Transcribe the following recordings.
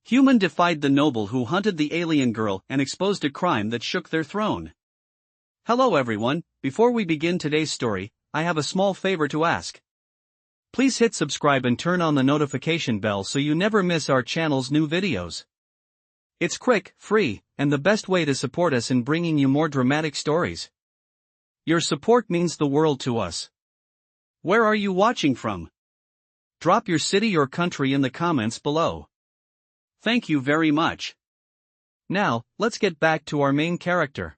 Human defied the noble who hunted the alien girl and exposed a crime that shook their throne. Hello everyone, before we begin today's story, I have a small favor to ask. Please hit subscribe and turn on the notification bell so you never miss our channel's new videos. It's quick, free, and the best way to support us in bringing you more dramatic stories. Your support means the world to us. Where are you watching from? Drop your city or country in the comments below. Thank you very much. Now, let's get back to our main character.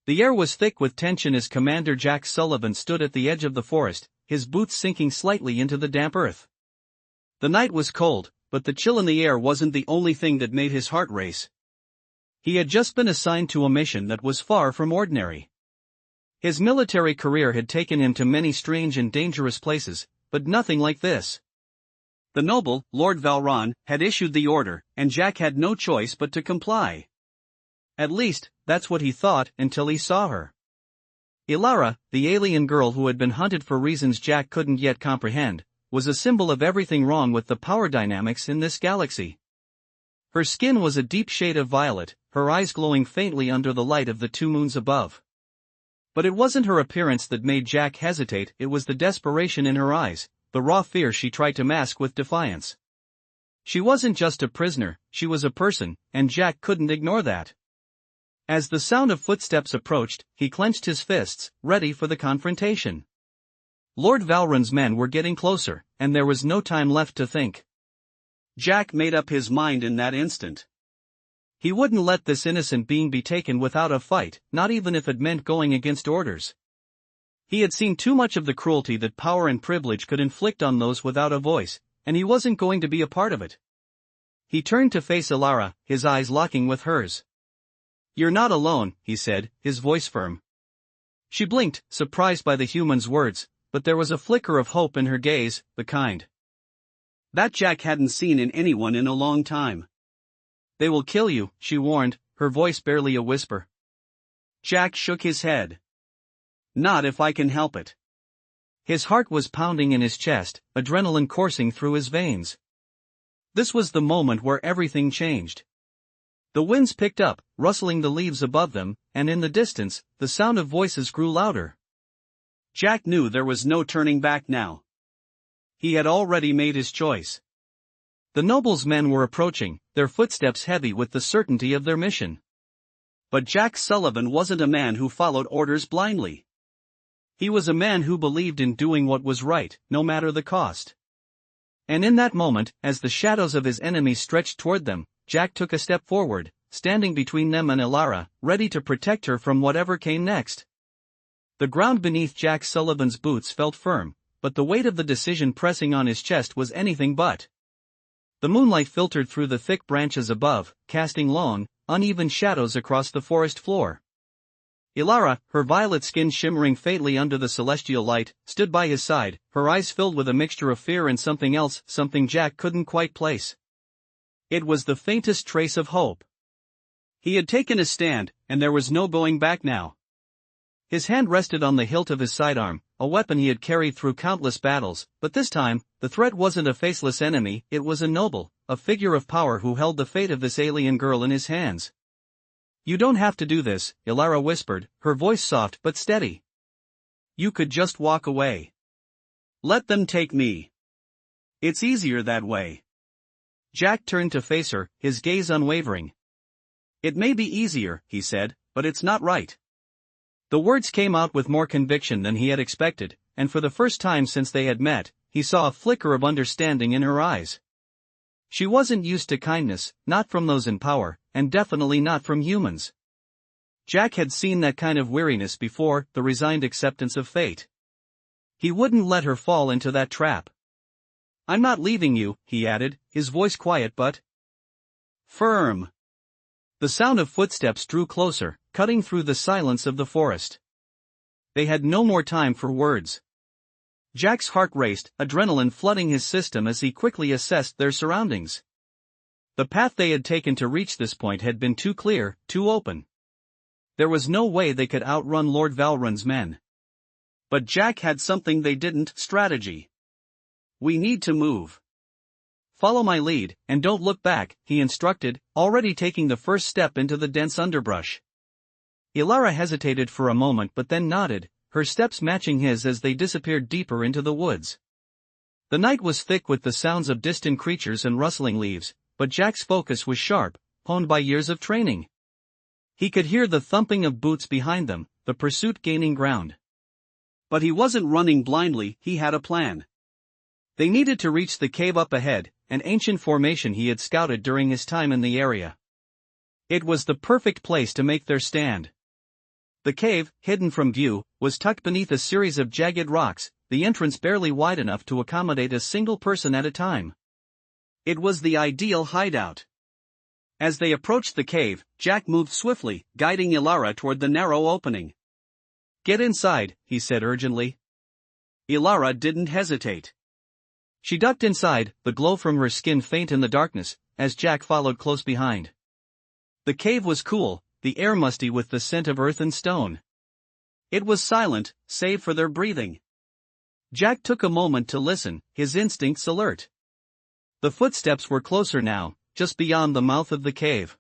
The air was thick with tension as Commander Jack Sullivan stood at the edge of the forest, his boots sinking slightly into the damp earth. The night was cold, but the chill in the air wasn't the only thing that made his heart race. He had just been assigned to a mission that was far from ordinary. His military career had taken him to many strange and dangerous places, but nothing like this. The noble, Lord Valron, had issued the order, and Jack had no choice but to comply. At least, that's what he thought until he saw her. Ilara, the alien girl who had been hunted for reasons Jack couldn't yet comprehend, was a symbol of everything wrong with the power dynamics in this galaxy. Her skin was a deep shade of violet, her eyes glowing faintly under the light of the two moons above. But it wasn't her appearance that made Jack hesitate, it was the desperation in her eyes, the raw fear she tried to mask with defiance. She wasn't just a prisoner, she was a person, and Jack couldn't ignore that. As the sound of footsteps approached, he clenched his fists, ready for the confrontation. Lord Valron's men were getting closer, and there was no time left to think. Jack made up his mind in that instant. He wouldn't let this innocent being be taken without a fight, not even if it meant going against orders. He had seen too much of the cruelty that power and privilege could inflict on those without a voice, and he wasn't going to be a part of it. He turned to face Ilara, his eyes locking with hers. "You're not alone," he said, his voice firm. She blinked, surprised by the human's words, but there was a flicker of hope in her gaze, the kind that Jack hadn't seen in anyone in a long time. "They will kill you," she warned, her voice barely a whisper. Jack shook his head. "Not if I can help it." His heart was pounding in his chest, adrenaline coursing through his veins. This was the moment where everything changed. The winds picked up, rustling the leaves above them, and in the distance, the sound of voices grew louder. Jack knew there was no turning back now. He had already made his choice. The noble's men were approaching, their footsteps heavy with the certainty of their mission. But Jack Sullivan wasn't a man who followed orders blindly. He was a man who believed in doing what was right, no matter the cost. And in that moment, as the shadows of his enemies stretched toward them, Jack took a step forward, standing between them and Ilara, ready to protect her from whatever came next. The ground beneath Jack Sullivan's boots felt firm, but the weight of the decision pressing on his chest was anything but. The moonlight filtered through the thick branches above, casting long, uneven shadows across the forest floor. Ilara, her violet skin shimmering faintly under the celestial light, stood by his side, her eyes filled with a mixture of fear and something else, something Jack couldn't quite place. It was the faintest trace of hope. He had taken a stand, and there was no going back now. His hand rested on the hilt of his sidearm, a weapon he had carried through countless battles, but this time, the threat wasn't a faceless enemy, it was a noble, a figure of power who held the fate of this alien girl in his hands. "You don't have to do this," Ilara whispered, her voice soft but steady. "You could just walk away. Let them take me. It's easier that way." Jack turned to face her, his gaze unwavering. "It may be easier," he said, "but it's not right." The words came out with more conviction than he had expected, and for the first time since they had met, he saw a flicker of understanding in her eyes. She wasn't used to kindness, not from those in power, and definitely not from humans. Jack had seen that kind of weariness before, the resigned acceptance of fate. He wouldn't let her fall into that trap. "I'm not leaving you," he added, his voice quiet but firm. The sound of footsteps drew closer, cutting through the silence of the forest. They had no more time for words. Jack's heart raced, adrenaline flooding his system as he quickly assessed their surroundings. The path they had taken to reach this point had been too clear, too open. There was no way they could outrun Lord Valron's men. But Jack had something they didn't: strategy. "We need to move Follow my lead, and don't look back, he instructed, already taking the first step into the dense underbrush. Ilara hesitated for a moment but then nodded, her steps matching his as they disappeared deeper into the woods. The night was thick with the sounds of distant creatures and rustling leaves, but Jack's focus was sharp, honed by years of training. He could hear the thumping of boots behind them, the pursuit gaining ground. But he wasn't running blindly, he had a plan. They needed to reach the cave up ahead, an ancient formation he had scouted during his time in the area. It was the perfect place to make their stand. The cave, hidden from view, was tucked beneath a series of jagged rocks, the entrance barely wide enough to accommodate a single person at a time. It was the ideal hideout. As they approached the cave, Jack moved swiftly, guiding Ilara toward the narrow opening. "Get inside," he said urgently. Ilara didn't hesitate. She ducked inside, the glow from her skin faint in the darkness, as Jack followed close behind. The cave was cool, the air musty with the scent of earth and stone. It was silent, save for their breathing. Jack took a moment to listen, his instincts alert. The footsteps were closer now, just beyond the mouth of the cave.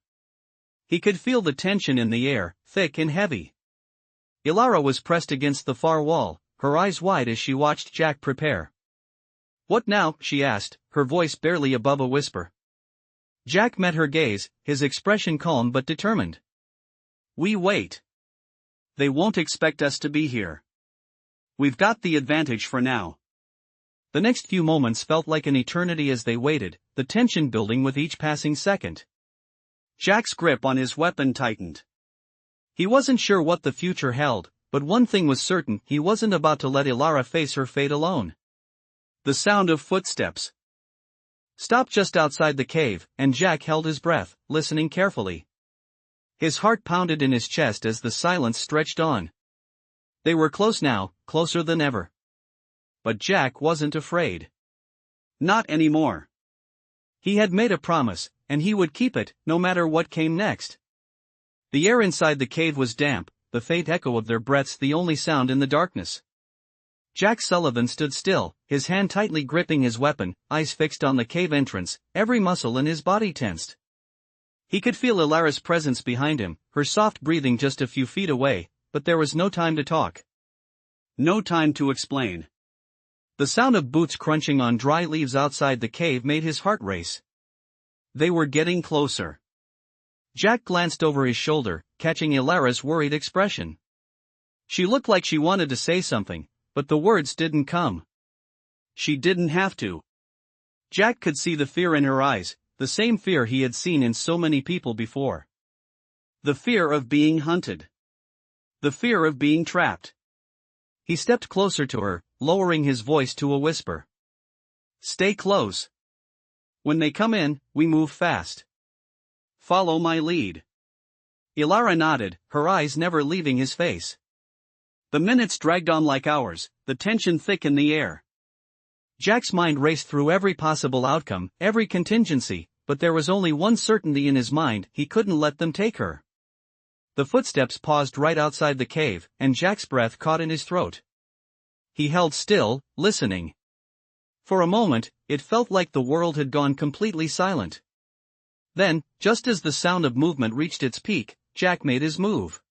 He could feel the tension in the air, thick and heavy. Ilara was pressed against the far wall, her eyes wide as she watched Jack prepare. "What now?" she asked, her voice barely above a whisper. Jack met her gaze, his expression calm but determined. "We wait. They won't expect us to be here. We've got the advantage for now." The next few moments felt like an eternity as they waited, the tension building with each passing second. Jack's grip on his weapon tightened. He wasn't sure what the future held, but one thing was certain, he wasn't about to let Ilara face her fate alone. The sound of footsteps stopped just outside the cave, and Jack held his breath, listening carefully. His heart pounded in his chest as the silence stretched on. They were close now, closer than ever. But Jack wasn't afraid. Not anymore. He had made a promise, and he would keep it, no matter what came next. The air inside the cave was damp, the faint echo of their breaths the only sound in the darkness. Jack Sullivan stood still, his hand tightly gripping his weapon, eyes fixed on the cave entrance, every muscle in his body tensed. He could feel Ilara's presence behind him, her soft breathing just a few feet away, but there was no time to talk. No time to explain. The sound of boots crunching on dry leaves outside the cave made his heart race. They were getting closer. Jack glanced over his shoulder, catching Ilara's worried expression. She looked like she wanted to say something, but the words didn't come. She didn't have to. Jack could see the fear in her eyes, the same fear he had seen in so many people before. The fear of being hunted. The fear of being trapped. He stepped closer to her, lowering his voice to a whisper. "Stay close. When they come in, we move fast. Follow my lead." Ilara nodded, her eyes never leaving his face. The minutes dragged on like hours, the tension thick in the air. Jack's mind raced through every possible outcome, every contingency, but there was only one certainty in his mind, he couldn't let them take her. The footsteps paused right outside the cave, and Jack's breath caught in his throat. He held still, listening. For a moment, it felt like the world had gone completely silent. Then, just as the sound of movement reached its peak, Jack made his move.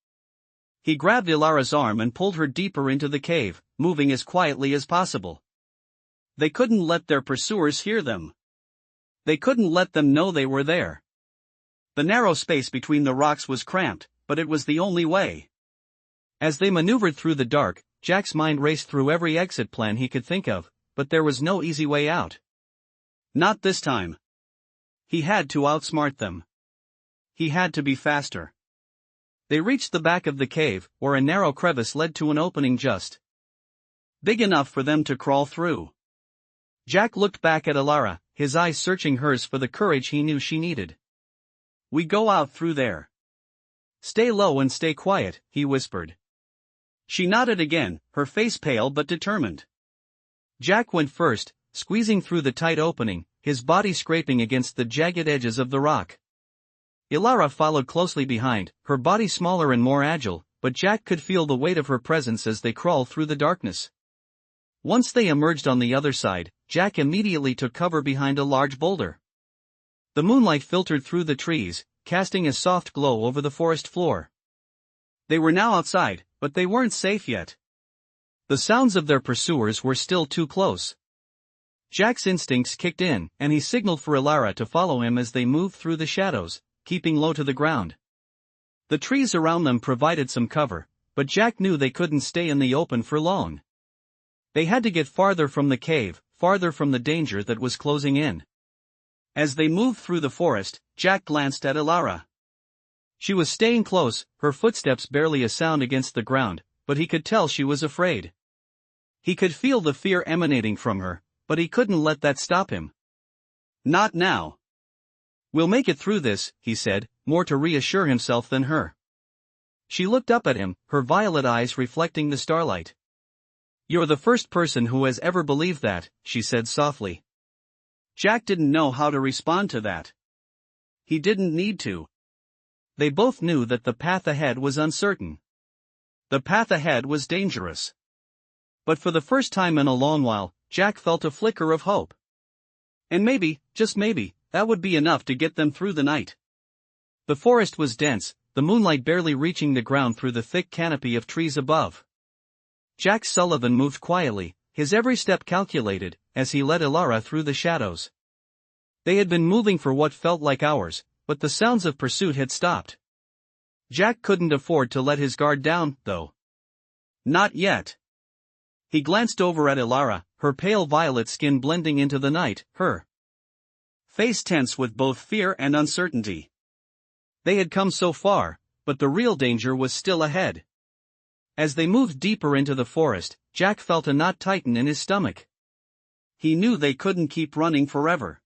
He grabbed Ilara's arm and pulled her deeper into the cave, moving as quietly as possible. They couldn't let their pursuers hear them. They couldn't let them know they were there. The narrow space between the rocks was cramped, but it was the only way. As they maneuvered through the dark, Jack's mind raced through every exit plan he could think of, but there was no easy way out. Not this time. He had to outsmart them. He had to be faster. They reached the back of the cave, where a narrow crevice led to an opening just big enough for them to crawl through. Jack looked back at Ilara, his eyes searching hers for the courage he knew she needed. "We go out through there. Stay low and stay quiet," he whispered. She nodded again, her face pale but determined. Jack went first, squeezing through the tight opening, his body scraping against the jagged edges of the rock. Ilara followed closely behind, her body smaller and more agile, but Jack could feel the weight of her presence as they crawled through the darkness. Once they emerged on the other side, Jack immediately took cover behind a large boulder. The moonlight filtered through the trees, casting a soft glow over the forest floor. They were now outside, but they weren't safe yet. The sounds of their pursuers were still too close. Jack's instincts kicked in, and he signaled for Ilara to follow him as they moved through the shadows, keeping low to the ground. The trees around them provided some cover, but Jack knew they couldn't stay in the open for long. They had to get farther from the cave, farther from the danger that was closing in. As they moved through the forest, Jack glanced at Ilara. She was staying close, her footsteps barely a sound against the ground, but he could tell she was afraid. He could feel the fear emanating from her, but he couldn't let that stop him. Not now. We'll make it through this, he said, more to reassure himself than her. She looked up at him, her violet eyes reflecting the starlight. You're the first person who has ever believed that, she said softly. Jack didn't know how to respond to that. He didn't need to. They both knew that the path ahead was uncertain. The path ahead was dangerous. But for the first time in a long while, Jack felt a flicker of hope. And maybe, just maybe, that would be enough to get them through the night. The forest was dense, the moonlight barely reaching the ground through the thick canopy of trees above. Jack Sullivan moved quietly, his every step calculated, as he led Ilara through the shadows. They had been moving for what felt like hours, but the sounds of pursuit had stopped. Jack couldn't afford to let his guard down, though. Not yet. He glanced over at Ilara, her pale violet skin blending into the night, her face tense with both fear and uncertainty. They had come so far, but the real danger was still ahead. As they moved deeper into the forest, Jack felt a knot tighten in his stomach. He knew they couldn't keep running forever.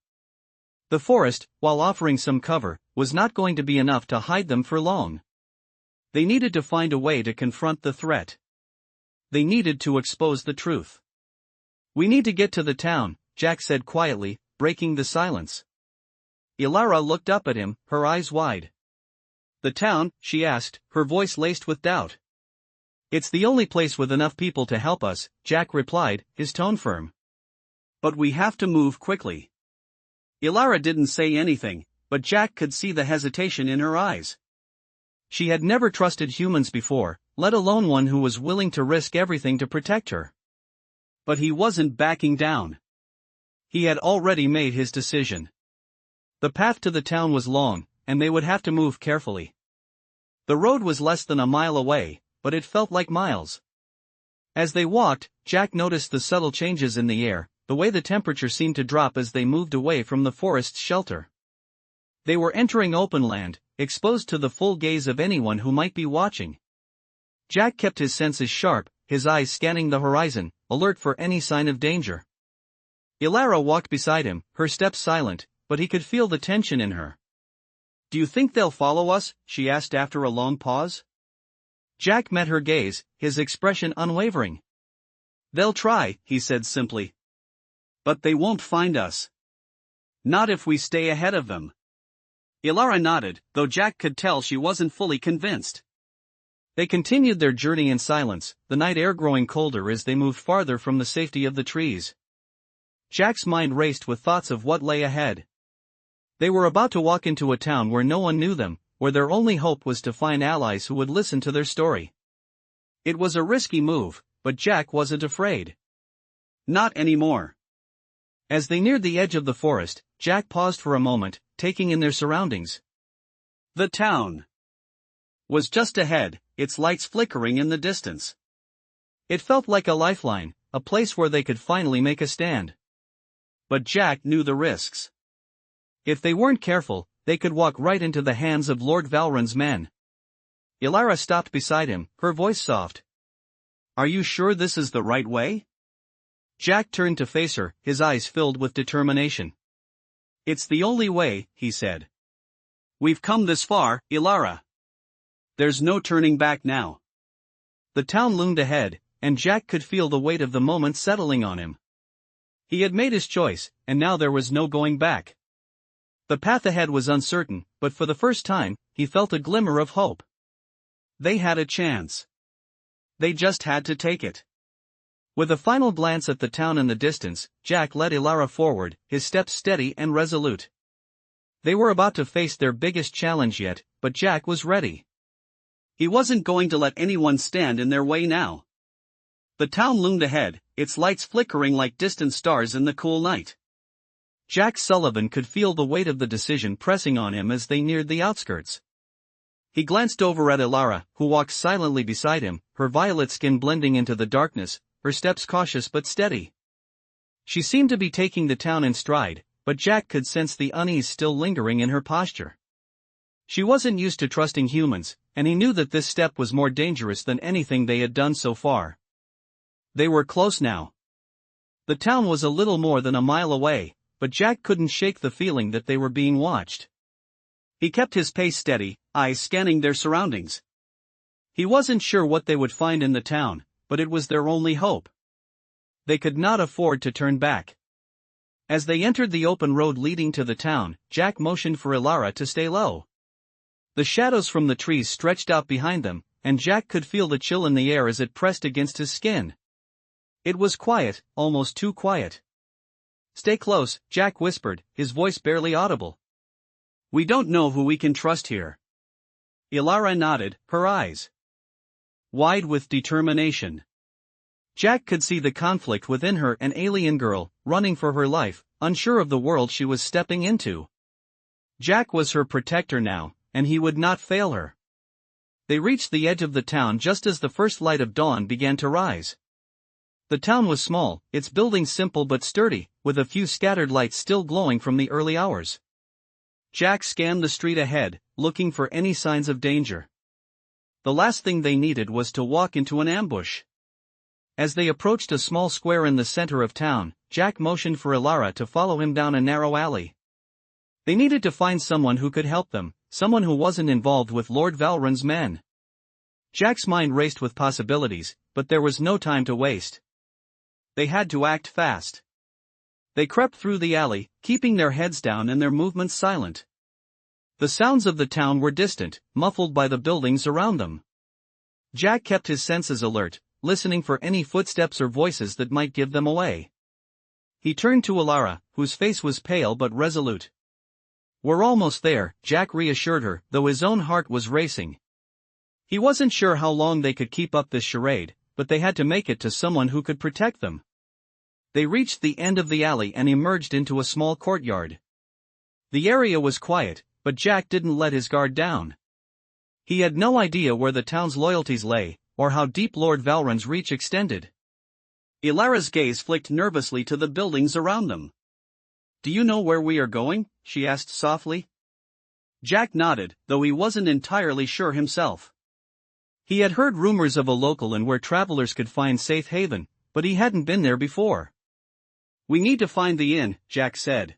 The forest, while offering some cover, was not going to be enough to hide them for long. They needed to find a way to confront the threat. They needed to expose the truth. We need to get to the town, Jack said quietly, breaking the silence. Ilara looked up at him, her eyes wide. The town, she asked, her voice laced with doubt. It's the only place with enough people to help us, Jack replied, his tone firm. But we have to move quickly. Ilara didn't say anything, but Jack could see the hesitation in her eyes. She had never trusted humans before, let alone one who was willing to risk everything to protect her. But he wasn't backing down. He had already made his decision. The path to the town was long, and they would have to move carefully. The road was less than a mile away, but it felt like miles. As they walked, Jack noticed the subtle changes in the air, the way the temperature seemed to drop as they moved away from the forest's shelter. They were entering open land, exposed to the full gaze of anyone who might be watching. Jack kept his senses sharp, his eyes scanning the horizon, alert for any sign of danger. Ilara walked beside him, her steps silent, but he could feel the tension in her. Do you think they'll follow us? She asked after a long pause. Jack met her gaze, his expression unwavering. They'll try, he said simply. But they won't find us. Not if we stay ahead of them. Ilara nodded, though Jack could tell she wasn't fully convinced. They continued their journey in silence, the night air growing colder as they moved farther from the safety of the trees. Jack's mind raced with thoughts of what lay ahead. They were about to walk into a town where no one knew them, where their only hope was to find allies who would listen to their story. It was a risky move, but Jack wasn't afraid. Not anymore. As they neared the edge of the forest, Jack paused for a moment, taking in their surroundings. The town was just ahead, its lights flickering in the distance. It felt like a lifeline, a place where they could finally make a stand. But Jack knew the risks. If they weren't careful, they could walk right into the hands of Lord Valron's men. Ilara stopped beside him, her voice soft. Are you sure this is the right way? Jack turned to face her, his eyes filled with determination. It's the only way, he said. We've come this far, Ilara. There's no turning back now. The town loomed ahead, and Jack could feel the weight of the moment settling on him. He had made his choice, and now there was no going back. The path ahead was uncertain, but for the first time, he felt a glimmer of hope. They had a chance. They just had to take it. With a final glance at the town in the distance, Jack led Ilara forward, his steps steady and resolute. They were about to face their biggest challenge yet, but Jack was ready. He wasn't going to let anyone stand in their way now. The town loomed ahead, its lights flickering like distant stars in the cool night. Jack Sullivan could feel the weight of the decision pressing on him as they neared the outskirts. He glanced over at Ilara, who walked silently beside him, her violet skin blending into the darkness, her steps cautious but steady. She seemed to be taking the town in stride, but Jack could sense the unease still lingering in her posture. She wasn't used to trusting humans, and he knew that this step was more dangerous than anything they had done so far. They were close now. The town was a little more than a mile away, but Jack couldn't shake the feeling that they were being watched. He kept his pace steady, eyes scanning their surroundings. He wasn't sure what they would find in the town, but it was their only hope. They could not afford to turn back. As they entered the open road leading to the town, Jack motioned for Ilara to stay low. The shadows from the trees stretched out behind them, and Jack could feel the chill in the air as it pressed against his skin. It was quiet, almost too quiet. "Stay close," Jack whispered, his voice barely audible. "We don't know who we can trust here." Ilara nodded, her eyes wide with determination. Jack could see the conflict within her, an alien girl, running for her life, unsure of the world she was stepping into. Jack was her protector now, and he would not fail her. They reached the edge of the town just as the first light of dawn began to rise. The town was small, its buildings simple but sturdy, with a few scattered lights still glowing from the early hours. Jack scanned the street ahead, looking for any signs of danger. The last thing they needed was to walk into an ambush. As they approached a small square in the center of town, Jack motioned for Ilara to follow him down a narrow alley. They needed to find someone who could help them, someone who wasn't involved with Lord Valron's men. Jack's mind raced with possibilities, but there was no time to waste. They had to act fast. They crept through the alley, keeping their heads down and their movements silent. The sounds of the town were distant, muffled by the buildings around them. Jack kept his senses alert, listening for any footsteps or voices that might give them away. He turned to Ilara, whose face was pale but resolute. "We're almost there," Jack reassured her, though his own heart was racing. He wasn't sure how long they could keep up this charade, but they had to make it to someone who could protect them. They reached the end of the alley and emerged into a small courtyard. The area was quiet, but Jack didn't let his guard down. He had no idea where the town's loyalties lay, or how deep Lord Valron's reach extended. Ilara's gaze flicked nervously to the buildings around them. "Do you know where we are going?" she asked softly. Jack nodded, though he wasn't entirely sure himself. He had heard rumors of a local inn where travelers could find safe haven, but he hadn't been there before. "We need to find the inn," Jack said.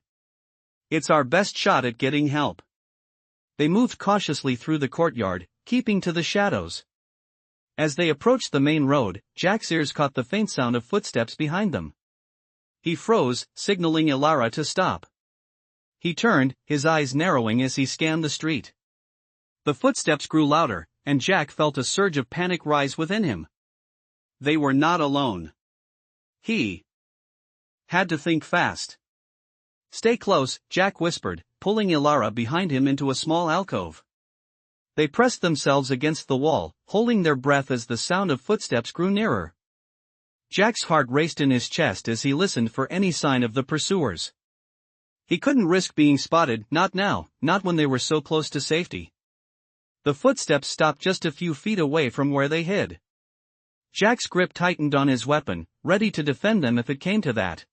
"It's our best shot at getting help." They moved cautiously through the courtyard, keeping to the shadows. As they approached the main road, Jack's ears caught the faint sound of footsteps behind them. He froze, signaling Ilara to stop. He turned, his eyes narrowing as he scanned the street. The footsteps grew louder, and Jack felt a surge of panic rise within him. They were not alone. He had to think fast. "Stay close," Jack whispered, pulling Ilara behind him into a small alcove. They pressed themselves against the wall, holding their breath as the sound of footsteps grew nearer. Jack's heart raced in his chest as he listened for any sign of the pursuers. He couldn't risk being spotted, not now, not when they were so close to safety. The footsteps stopped just a few feet away from where they hid. Jack's grip tightened on his weapon, ready to defend them if it came to that.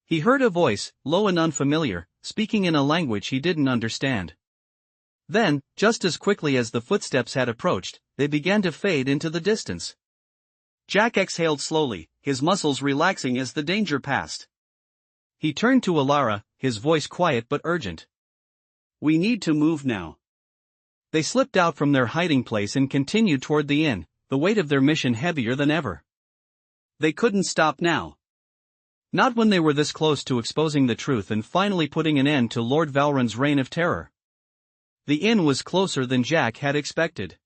He heard a voice, low and unfamiliar, speaking in a language he didn't understand. Then, just as quickly as the footsteps had approached, they began to fade into the distance. Jack exhaled slowly, his muscles relaxing as the danger passed. He turned to Ilara, his voice quiet but urgent. "We need to move now." They slipped out from their hiding place and continued toward the inn, the weight of their mission heavier than ever. They couldn't stop now. Not when they were this close to exposing the truth and finally putting an end to Lord Valron's reign of terror. The inn was closer than Jack had expected.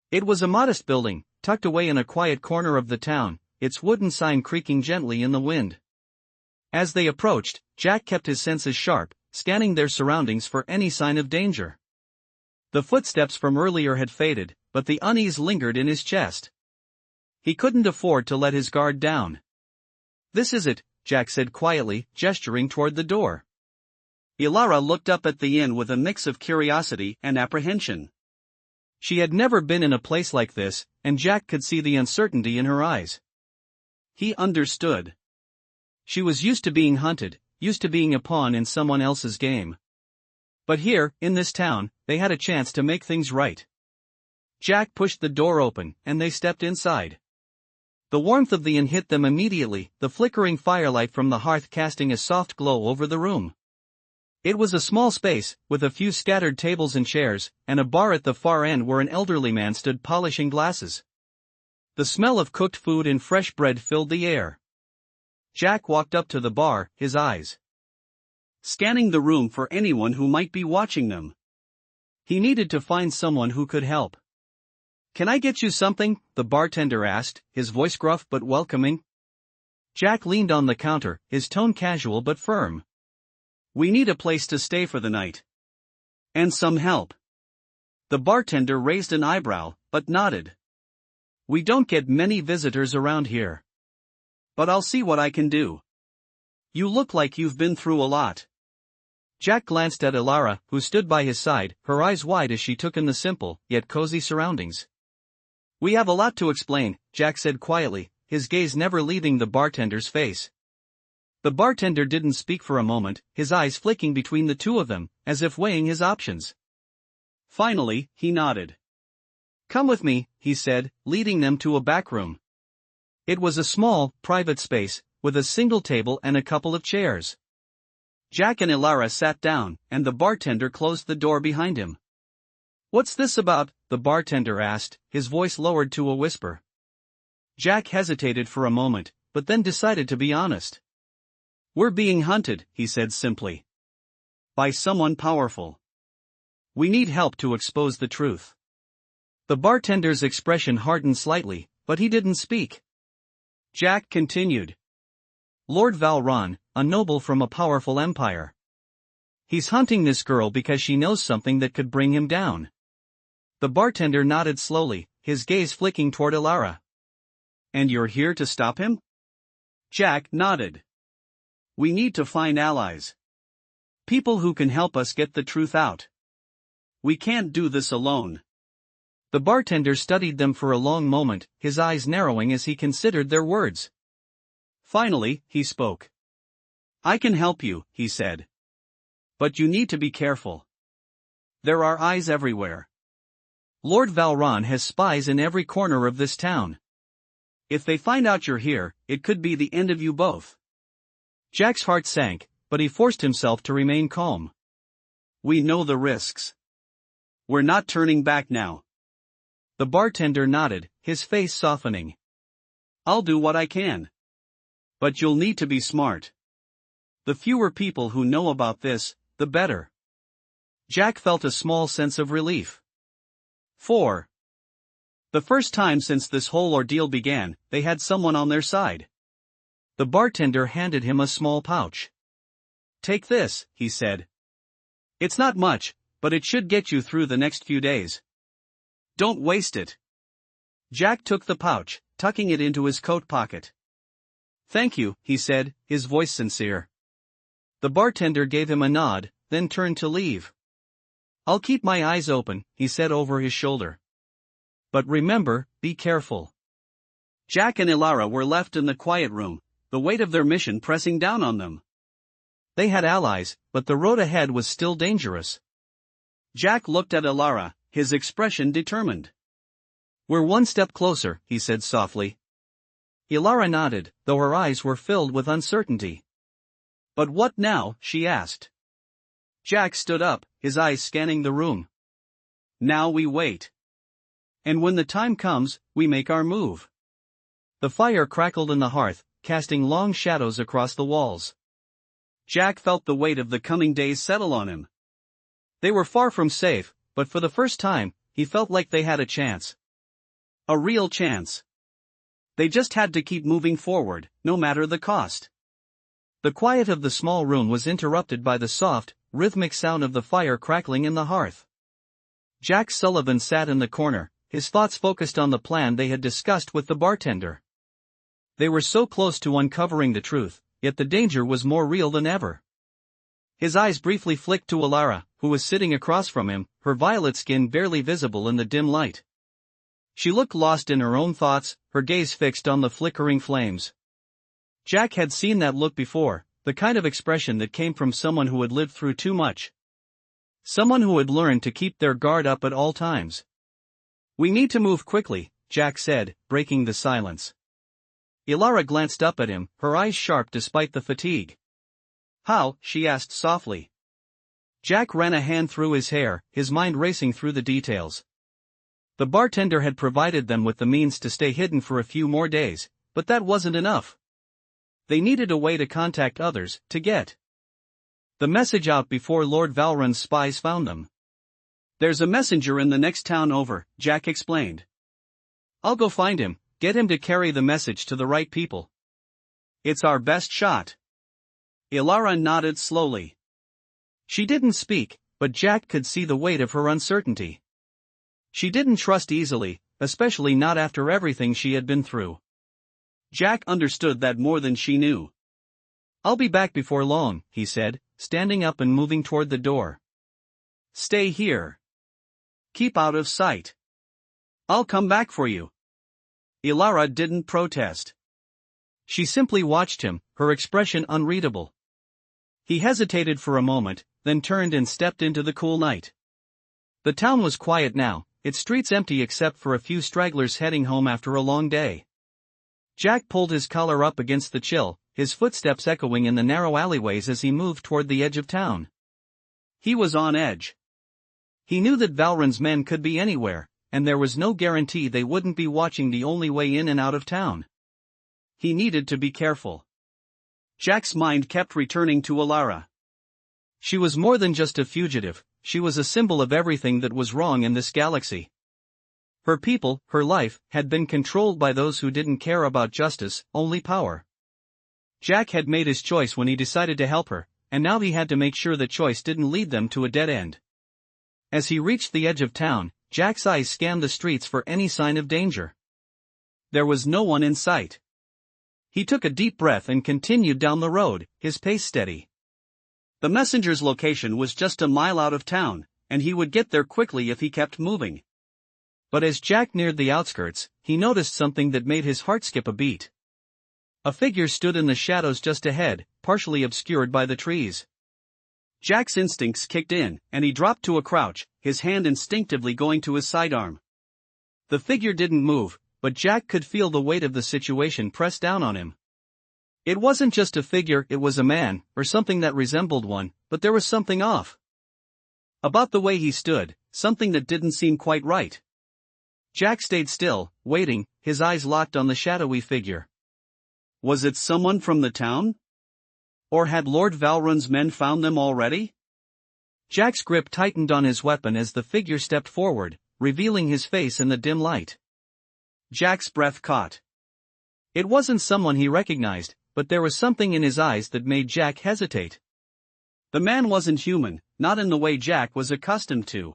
It was a modest building, tucked away in a quiet corner of the town, its wooden sign creaking gently in the wind. As they approached, Jack kept his senses sharp, scanning their surroundings for any sign of danger. The footsteps from earlier had faded, but the unease lingered in his chest. He couldn't afford to let his guard down. "This is it," Jack said quietly, gesturing toward the door. Ilara looked up at the inn with a mix of curiosity and apprehension. She had never been in a place like this, and Jack could see the uncertainty in her eyes. He understood. She was used to being hunted, used to being a pawn in someone else's game. But here, in this town, they had a chance to make things right. Jack pushed the door open, and they stepped inside. The warmth of the inn hit them immediately, the flickering firelight from the hearth casting a soft glow over the room. It was a small space, with a few scattered tables and chairs, and a bar at the far end where an elderly man stood polishing glasses. The smell of cooked food and fresh bread filled the air. Jack walked up to the bar, his eyes scanning the room for anyone who might be watching them. He needed to find someone who could help. "Can I get you something?" the bartender asked, his voice gruff but welcoming. Jack leaned on the counter, his tone casual but firm. "We need a place to stay for the night. And some help." The bartender raised an eyebrow, but nodded. "We don't get many visitors around here. But I'll see what I can do. You look like you've been through a lot." Jack glanced at Ilara, who stood by his side, her eyes wide as she took in the simple, yet cozy surroundings. "We have a lot to explain," Jack said quietly, his gaze never leaving the bartender's face. The bartender didn't speak for a moment, his eyes flicking between the two of them, as if weighing his options. Finally, he nodded. "Come with me," he said, leading them to a back room. It was a small, private space, with a single table and a couple of chairs. Jack and Ilara sat down, and the bartender closed the door behind him. "What's this about?" the bartender asked, his voice lowered to a whisper. Jack hesitated for a moment, but then decided to be honest. "We're being hunted," he said simply. "By someone powerful. We need help to expose the truth." The bartender's expression hardened slightly, but he didn't speak. Jack continued. "Lord Valron, a noble from a powerful empire. He's hunting this girl because she knows something that could bring him down." The bartender nodded slowly, his gaze flicking toward Ilara. "And you're here to stop him?" Jack nodded. "We need to find allies. People who can help us get the truth out. We can't do this alone." The bartender studied them for a long moment, his eyes narrowing as he considered their words. Finally, he spoke. "I can help you," he said. "But you need to be careful. There are eyes everywhere. Lord Valron has spies in every corner of this town. If they find out you're here, it could be the end of you both." Jack's heart sank, but he forced himself to remain calm. "We know the risks. We're not turning back now." The bartender nodded, his face softening. "I'll do what I can. But you'll need to be smart. The fewer people who know about this, the better." Jack felt a small sense of relief. 4. The first time since this whole ordeal began, they had someone on their side. The bartender handed him a small pouch. "Take this," he said. "It's not much, but it should get you through the next few days. Don't waste it." Jack took the pouch, tucking it into his coat pocket. "Thank you," he said, his voice sincere. The bartender gave him a nod, then turned to leave. "I'll keep my eyes open," he said over his shoulder. "But remember, be careful." Jack and Ilara were left in the quiet room, the weight of their mission pressing down on them. They had allies, but the road ahead was still dangerous. Jack looked at Ilara, his expression determined. "We're one step closer," he said softly. Ilara nodded, though her eyes were filled with uncertainty. "But what now?" she asked. Jack stood up, his eyes scanning the room. "Now we wait. And when the time comes, we make our move." The fire crackled in the hearth, casting long shadows across the walls. Jack felt the weight of the coming days settle on him. They were far from safe, but for the first time, he felt like they had a chance. A real chance. They just had to keep moving forward, no matter the cost. The quiet of the small room was interrupted by the soft, rhythmic sound of the fire crackling in the hearth. Jack Sullivan sat in the corner, his thoughts focused on the plan they had discussed with the bartender. They were so close to uncovering the truth, yet the danger was more real than ever. His eyes briefly flicked to Alara, who was sitting across from him, her violet skin barely visible in the dim light. She looked lost in her own thoughts, her gaze fixed on the flickering flames. Jack had seen that look before, the kind of expression that came from someone who had lived through too much. Someone who had learned to keep their guard up at all times. "We need to move quickly," Jack said, breaking the silence. Ilara glanced up at him, her eyes sharp despite the fatigue. "How?" she asked softly. Jack ran a hand through his hair, his mind racing through the details. The bartender had provided them with the means to stay hidden for a few more days, but that wasn't enough. They needed a way to contact others, to get the message out before Lord Valron's spies found them. "There's a messenger in the next town over," Jack explained. "I'll go find him, get him to carry the message to the right people. It's our best shot." Ilara nodded slowly. She didn't speak, but Jack could see the weight of her uncertainty. She didn't trust easily, especially not after everything she had been through. Jack understood that more than she knew. "I'll be back before long," he said, standing up and moving toward the door. "Stay here. Keep out of sight. I'll come back for you." Ilara didn't protest. She simply watched him, her expression unreadable. He hesitated for a moment, then turned and stepped into the cool night. The town was quiet now, its streets empty except for a few stragglers heading home after a long day. Jack pulled his collar up against the chill, his footsteps echoing in the narrow alleyways as he moved toward the edge of town. He was on edge. He knew that Valron's men could be anywhere, and there was no guarantee they wouldn't be watching the only way in and out of town. He needed to be careful. Jack's mind kept returning to Alara. She was more than just a fugitive, she was a symbol of everything that was wrong in this galaxy. Her people, her life, had been controlled by those who didn't care about justice, only power. Jack had made his choice when he decided to help her, and now he had to make sure the choice didn't lead them to a dead end. As he reached the edge of town, Jack's eyes scanned the streets for any sign of danger. There was no one in sight. He took a deep breath and continued down the road, his pace steady. The messenger's location was just a mile out of town, and he would get there quickly if he kept moving. But as Jack neared the outskirts, he noticed something that made his heart skip a beat. A figure stood in the shadows just ahead, partially obscured by the trees. Jack's instincts kicked in, and he dropped to a crouch, his hand instinctively going to his sidearm. The figure didn't move, but Jack could feel the weight of the situation press down on him. It wasn't just a figure, it was a man, or something that resembled one, but there was something off about the way he stood, something that didn't seem quite right. Jack stayed still, waiting, his eyes locked on the shadowy figure. Was it someone from the town? Or had Lord Valron's men found them already? Jack's grip tightened on his weapon as the figure stepped forward, revealing his face in the dim light. Jack's breath caught. It wasn't someone he recognized, but there was something in his eyes that made Jack hesitate. The man wasn't human, not in the way Jack was accustomed to.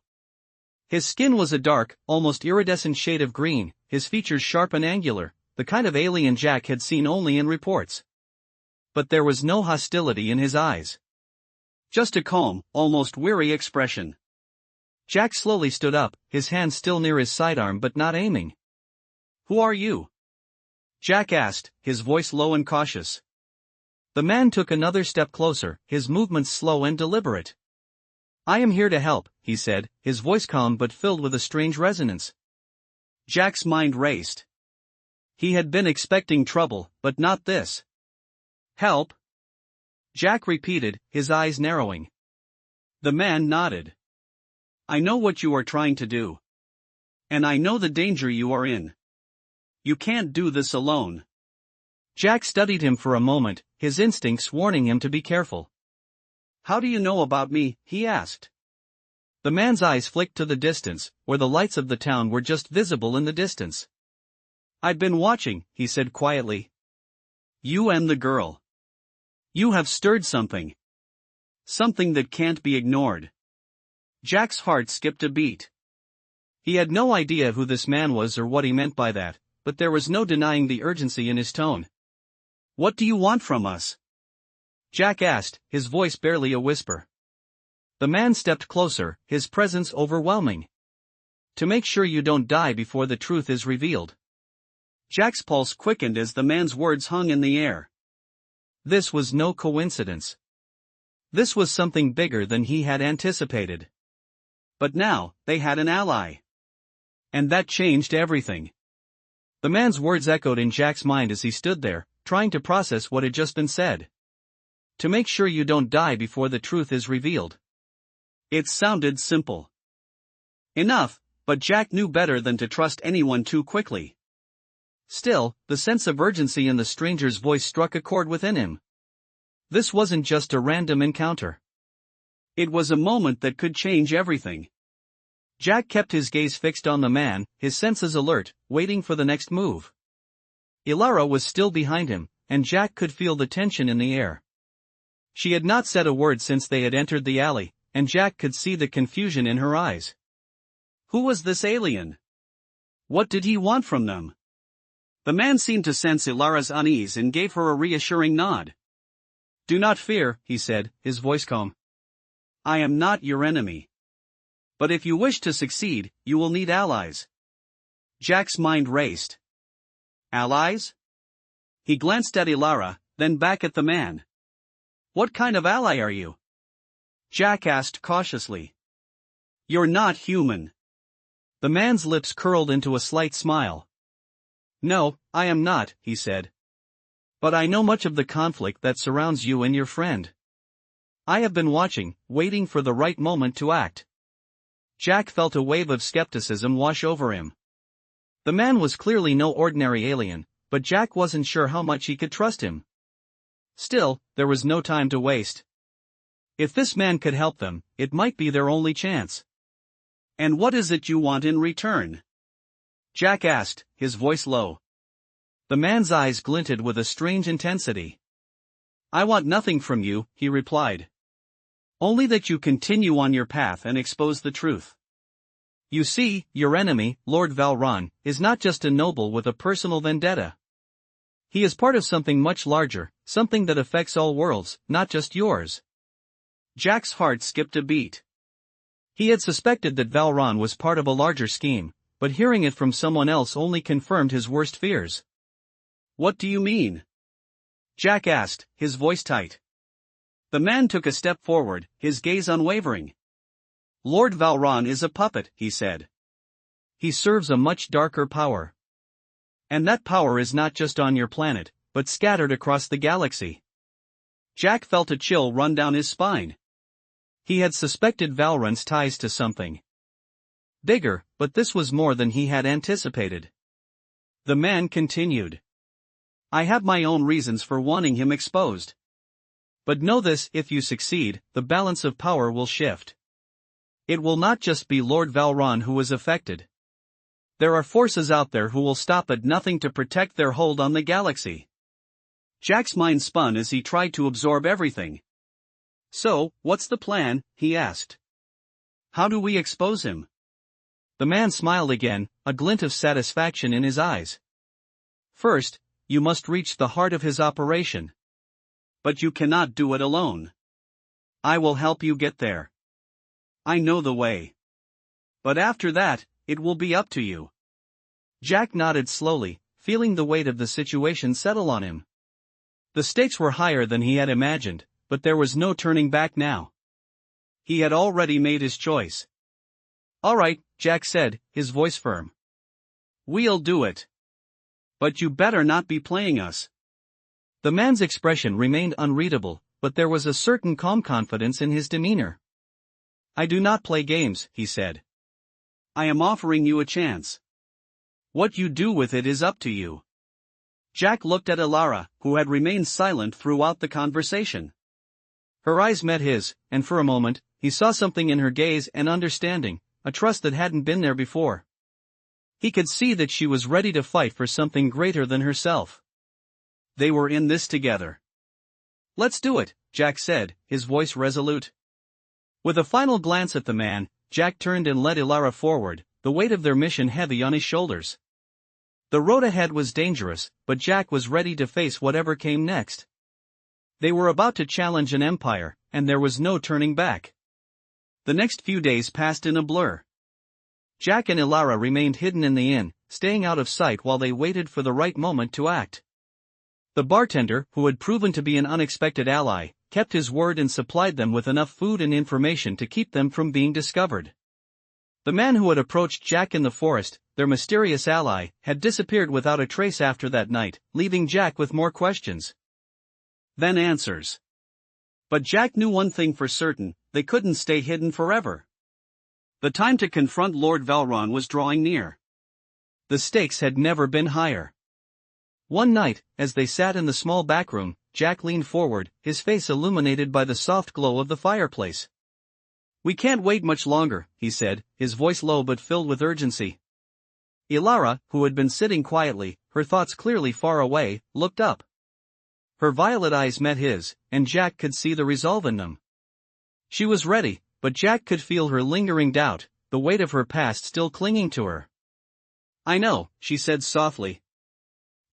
His skin was a dark, almost iridescent shade of green, his features sharp and angular, the kind of alien Jack had seen only in reports. But there was no hostility in his eyes. Just a calm, almost weary expression. Jack slowly stood up, his hand still near his sidearm but not aiming. "Who are you?" Jack asked, his voice low and cautious. The man took another step closer, his movements slow and deliberate. "I am here to help," he said, his voice calm but filled with a strange resonance. Jack's mind raced. He had been expecting trouble, but not this. "Help?" Jack repeated, his eyes narrowing. The man nodded. "I know what you are trying to do. And I know the danger you are in. You can't do this alone." Jack studied him for a moment, his instincts warning him to be careful. "How do you know about me?" he asked. The man's eyes flicked to the distance, where the lights of the town were just visible in the distance. I've been watching, he said quietly. You and the girl. You have stirred something. Something that can't be ignored. Jack's heart skipped a beat. He had no idea who this man was or what he meant by that, but there was no denying the urgency in his tone. What do you want from us? Jack asked, his voice barely a whisper. The man stepped closer, his presence overwhelming. To make sure you don't die before the truth is revealed. Jack's pulse quickened as the man's words hung in the air. This was no coincidence. This was something bigger than he had anticipated. But now, they had an ally. And that changed everything. The man's words echoed in Jack's mind as he stood there, trying to process what had just been said. To make sure you don't die before the truth is revealed. It sounded simple enough, but Jack knew better than to trust anyone too quickly. Still, the sense of urgency in the stranger's voice struck a chord within him. This wasn't just a random encounter. It was a moment that could change everything. Jack kept his gaze fixed on the man, his senses alert, waiting for the next move. Ilara was still behind him, and Jack could feel the tension in the air. She had not said a word since they had entered the alley, and Jack could see the confusion in her eyes. Who was this alien? What did he want from them? The man seemed to sense Ilara's unease and gave her a reassuring nod. Do not fear, he said, his voice calm. I am not your enemy. But if you wish to succeed, you will need allies. Jack's mind raced. Allies? He glanced at Ilara, then back at the man. What kind of ally are you? Jack asked cautiously. You're not human. The man's lips curled into a slight smile. No, I am not, he said. But I know much of the conflict that surrounds you and your friend. I have been watching, waiting for the right moment to act. Jack felt a wave of skepticism wash over him. The man was clearly no ordinary alien, but Jack wasn't sure how much he could trust him. Still, there was no time to waste. If this man could help them, it might be their only chance. And what is it you want in return? Jack asked, his voice low. The man's eyes glinted with a strange intensity. I want nothing from you, he replied. Only that you continue on your path and expose the truth. You see, your enemy, Lord Valron, is not just a noble with a personal vendetta. He is part of something much larger, something that affects all worlds, not just yours. Jack's heart skipped a beat. He had suspected that Valron was part of a larger scheme, but hearing it from someone else only confirmed his worst fears. What do you mean? Jack asked, his voice tight. The man took a step forward, his gaze unwavering. Lord Valron is a puppet, he said. He serves a much darker power. And that power is not just on your planet, but scattered across the galaxy. Jack felt a chill run down his spine. He had suspected Valron's ties to something bigger, but this was more than he had anticipated. The man continued. I have my own reasons for wanting him exposed. But know this, if you succeed, the balance of power will shift. It will not just be Lord Valron who is affected. There are forces out there who will stop at nothing to protect their hold on the galaxy. Jack's mind spun as he tried to absorb everything. So, what's the plan? He asked. How do we expose him? The man smiled again, a glint of satisfaction in his eyes. First, you must reach the heart of his operation. But you cannot do it alone. I will help you get there. I know the way. But after that, it will be up to you. Jack nodded slowly, feeling the weight of the situation settle on him. The stakes were higher than he had imagined, but there was no turning back now. He had already made his choice. All right, Jack said, his voice firm. We'll do it. But you better not be playing us. The man's expression remained unreadable, but there was a certain calm confidence in his demeanor. I do not play games, he said. I am offering you a chance. What you do with it is up to you. Jack looked at Ilara, who had remained silent throughout the conversation. Her eyes met his, and for a moment, he saw something in her gaze and understanding, a trust that hadn't been there before. He could see that she was ready to fight for something greater than herself. They were in this together. "Let's do it," Jack said, his voice resolute. With a final glance at the man, Jack turned and led Ilara forward, the weight of their mission heavy on his shoulders. The road ahead was dangerous, but Jack was ready to face whatever came next. They were about to challenge an empire, and there was no turning back. The next few days passed in a blur. Jack and Ilara remained hidden in the inn, staying out of sight while they waited for the right moment to act. The bartender, who had proven to be an unexpected ally, kept his word and supplied them with enough food and information to keep them from being discovered. The man who had approached Jack in the forest, their mysterious ally, had disappeared without a trace after that night, leaving Jack with more questions than answers. But Jack knew one thing for certain: they couldn't stay hidden forever. The time to confront Lord Valron was drawing near. The stakes had never been higher. One night, as they sat in the small back room, Jack leaned forward, his face illuminated by the soft glow of the fireplace. "We can't wait much longer," he said, his voice low but filled with urgency. Ilara, who had been sitting quietly, her thoughts clearly far away, looked up. Her violet eyes met his, and Jack could see the resolve in them. She was ready, but Jack could feel her lingering doubt, the weight of her past still clinging to her. "I know," she said softly.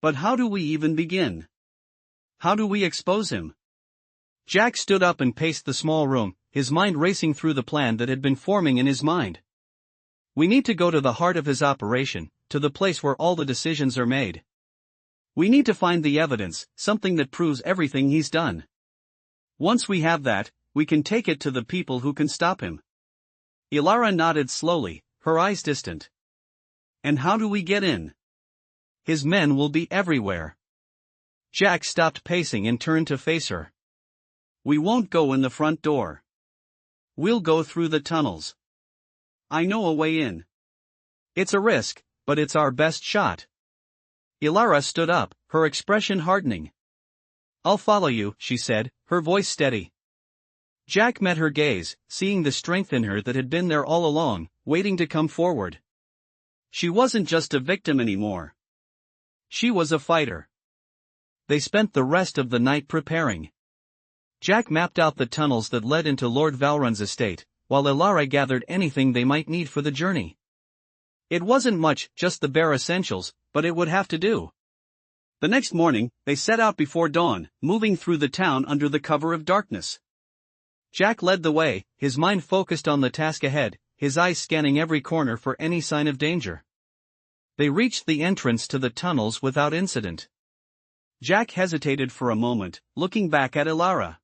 "But how do we even begin? How do we expose him?" Jack stood up and paced the small room, his mind racing through the plan that had been forming in his mind. "We need to go to the heart of his operation, to the place where all the decisions are made. We need to find the evidence, something that proves everything he's done. Once we have that, we can take it to the people who can stop him." Ilara nodded slowly, her eyes distant. "And how do we get in? His men will be everywhere." Jack stopped pacing and turned to face her. "We won't go in the front door. We'll go through the tunnels. I know a way in. It's a risk, but it's our best shot." Ilara stood up, her expression hardening. "I'll follow you," she said, her voice steady. Jack met her gaze, seeing the strength in her that had been there all along, waiting to come forward. She wasn't just a victim anymore. She was a fighter. They spent the rest of the night preparing. Jack mapped out the tunnels that led into Lord Valron's estate, while Ilara gathered anything they might need for the journey. It wasn't much, just the bare essentials, but it would have to do. The next morning, they set out before dawn, moving through the town under the cover of darkness. Jack led the way, his mind focused on the task ahead, his eyes scanning every corner for any sign of danger. They reached the entrance to the tunnels without incident. Jack hesitated for a moment, looking back at Ilara.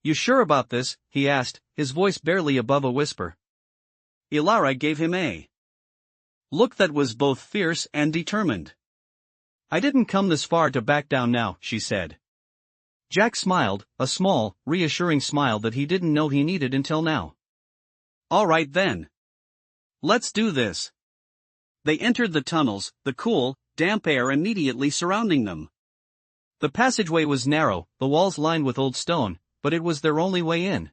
"You sure about this?" he asked, his voice barely above a whisper. Ilara gave him a look that was both fierce and determined. "I didn't come this far to back down now," she said. Jack smiled, a small, reassuring smile that he didn't know he needed until now. "All right then. Let's do this." They entered the tunnels, the cool, damp air immediately surrounding them. The passageway was narrow, the walls lined with old stone, but it was their only way in.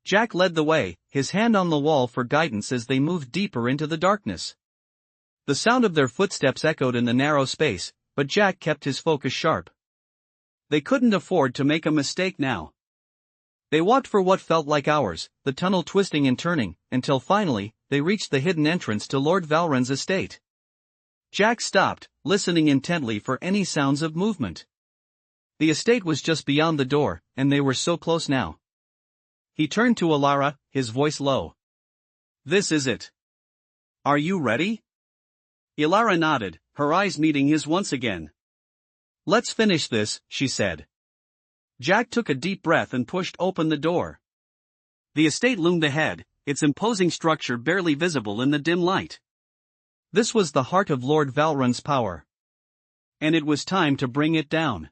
Jack led the way, his hand on the wall for guidance as they moved deeper into the darkness. The sound of their footsteps echoed in the narrow space, but Jack kept his focus sharp. They couldn't afford to make a mistake now. They walked for what felt like hours, the tunnel twisting and turning, until finally, they reached the hidden entrance to Lord Valron's estate. Jack stopped, listening intently for any sounds of movement. The estate was just beyond the door, and they were so close now. He turned to Ilara, his voice low. "This is it. Are you ready?" Ilara nodded, her eyes meeting his once again. "Let's finish this," she said. Jack took a deep breath and pushed open the door. The estate loomed ahead, its imposing structure barely visible in the dim light. This was the heart of Lord Valron's power. And it was time to bring it down.